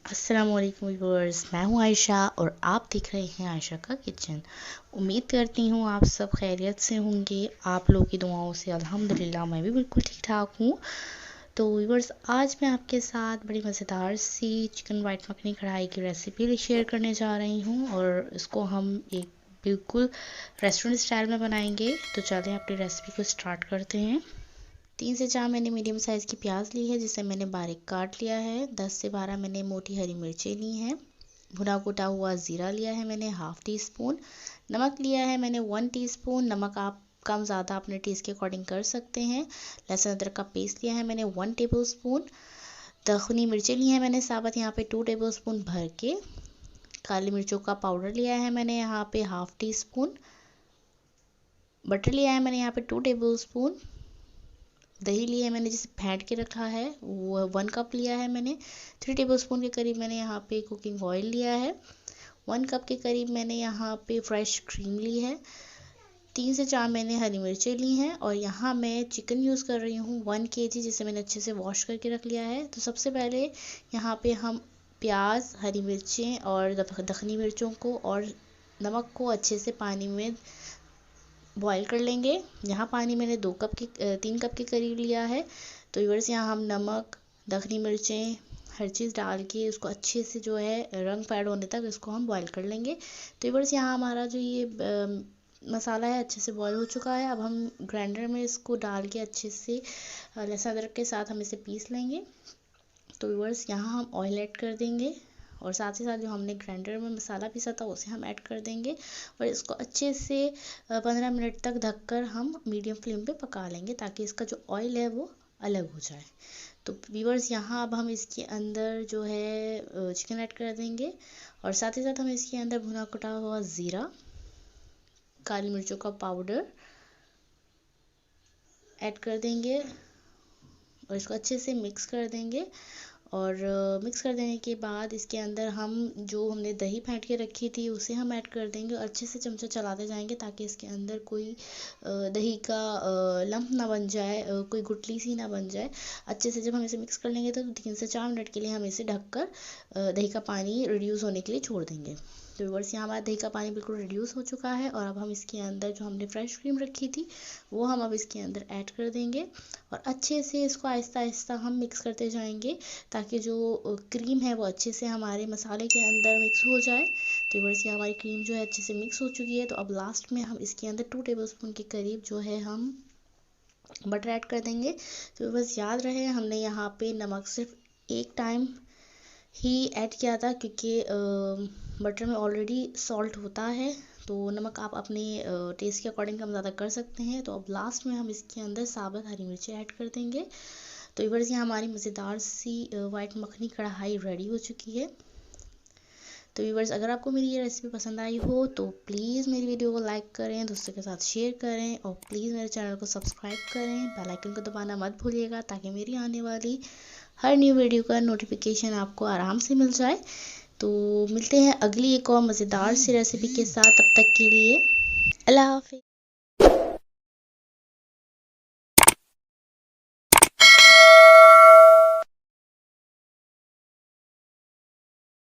अस्सलामुअलैकुम व्यूअर्स, मैं हूं आयशा और आप देख रहे हैं आयशा का किचन। उम्मीद करती हूं आप सब खैरियत से होंगे। आप लोगों की दुआओं से अल्हम्दुलिल्लाह मैं भी बिल्कुल ठीक ठाक हूं। तो व्यूअर्स, आज मैं आपके साथ बड़ी मज़ेदार सी चिकन वाइट मखनी कढ़ाई की रेसिपी शेयर करने जा रही हूं और इसको हम एक बिल्कुल रेस्टोरेंट स्टाइल में बनाएंगे। तो चलें अपनी रेसिपी को स्टार्ट करते हैं। 3 से 4 मैंने मीडियम साइज़ की प्याज ली है, जिसे मैंने बारीक काट लिया है। 10 से 12 मैंने मोटी हरी मिर्चें ली हैं। भुना कुटा हुआ ज़ीरा लिया है मैंने हाफ़ टी स्पून। नमक लिया है मैंने 1 टीस्पून। नमक आप कम ज़्यादा अपने टेस्ट के अकॉर्डिंग कर सकते हैं। लहसुन अदरक का पेस्ट लिया है मैंने 1 टेबल स्पून। दखनी मिर्चें ली हैं मैंने साबुत यहाँ पे 2 टेबल स्पून भर के। काली मिर्चों का पाउडर लिया है मैंने यहाँ पे हाफ़ टी स्पून। बटर लिया है मैंने यहाँ पे 2 टेबल स्पून। दही लिया है मैंने जिसे फेंट के रखा है, वो 1 कप लिया है मैंने। 3 टेबलस्पून के करीब मैंने यहाँ पे कुकिंग ऑयल लिया है। 1 कप के करीब मैंने यहाँ पे फ्रेश क्रीम ली है। 3 से 4 मैंने हरी मिर्चें ली हैं और यहाँ मैं चिकन यूज़ कर रही हूँ 1 kg, जिसे मैंने अच्छे से वॉश करके रख लिया है। तो सबसे पहले यहाँ पे हम प्याज, हरी मिर्चें और दखनी मिर्चों को और नमक को अच्छे से पानी में बॉईल कर लेंगे। यहाँ पानी मैंने 3 कप के करीब लिया है। तो व्यूअर्स, यहाँ हम नमक, दखनी मिर्चें, हर चीज़ डाल के उसको अच्छे से जो है रंग फेड होने तक इसको हम बॉईल कर लेंगे। तो व्यूअर्स, यहाँ हमारा जो ये मसाला है अच्छे से बॉईल हो चुका है। अब हम ग्राइंडर में इसको डाल के अच्छे से लहसुन अदरक के साथ हम इसे पीस लेंगे। तो व्यूअर्स, यहाँ हम ऑयल ऐड कर देंगे और साथ ही साथ जो हमने ग्राइंडर में मसाला पीसा था उसे हम ऐड कर देंगे और इसको अच्छे से 15 मिनट तक ढककर हम मीडियम फ्लेम पे पका लेंगे, ताकि इसका जो ऑयल है वो अलग हो जाए। तो व्यूअर्स, यहाँ अब हम इसके अंदर जो है चिकन ऐड कर देंगे और साथ ही साथ हम इसके अंदर भुना कुटा हुआ ज़ीरा, काली मिर्चों का पाउडर ऐड कर देंगे और इसको अच्छे से मिक्स कर देंगे। और मिक्स कर देने के बाद इसके अंदर हम जो हमने दही फेंट के रखी थी उसे हम ऐड कर देंगे और अच्छे से चमचा चलाते जाएंगे, ताकि इसके अंदर कोई दही का लम्प ना बन जाए, कोई गुठली सी ना बन जाए। अच्छे से जब हम इसे मिक्स कर लेंगे तो 3 से 4 मिनट के लिए हम इसे ढककर दही का पानी रिड्यूस होने के लिए छोड़ देंगे। तो व्यूअर्स, यहाँ हमारा दही का पानी बिल्कुल रिड्यूस हो चुका है और अब हम इसके अंदर जो हमने फ्रेश क्रीम रखी थी वो हम अब इसके अंदर ऐड कर देंगे और अच्छे से इसको आहिस्ता आहिस्ता हम मिक्स करते जाएंगे, ताकि जो क्रीम है वो अच्छे से हमारे मसाले के अंदर मिक्स हो जाए। तो व्यूअर्स, ये हमारी क्रीम जो है अच्छे से मिक्स हो चुकी है। तो अब लास्ट में हम इसके अंदर 2 टेबलस्पून के करीब जो है हम बटर ऐड कर देंगे। तो बस याद रहे, हमने यहाँ पे नमक सिर्फ एक टाइम ही ऐड किया था, क्योंकि बटर में ऑलरेडी सॉल्ट होता है। तो नमक आप अपने टेस्ट के अकॉर्डिंग कम ज़्यादा कर सकते हैं। तो अब लास्ट में हम इसके अंदर साबुत हरी मिर्ची ऐड कर देंगे। तो व्यूअर्स, यहाँ हमारी मज़ेदार सी वाइट मखनी कढ़ाई रेडी हो चुकी है। तो व्यूअर्स, अगर आपको मेरी ये रेसिपी पसंद आई हो तो प्लीज़ मेरी वीडियो को लाइक करें, दोस्तों के साथ शेयर करें और प्लीज़ मेरे चैनल को सब्सक्राइब करें। बेल आइकन को दबाना मत भूलिएगा, ताकि मेरी आने वाली हर न्यू वीडियो का नोटिफिकेशन आपको आराम से मिल जाए। तो मिलते हैं अगली एक और मज़ेदार सी रेसिपी के साथ। तब तक के लिए अल्लाह हाफ़िज़।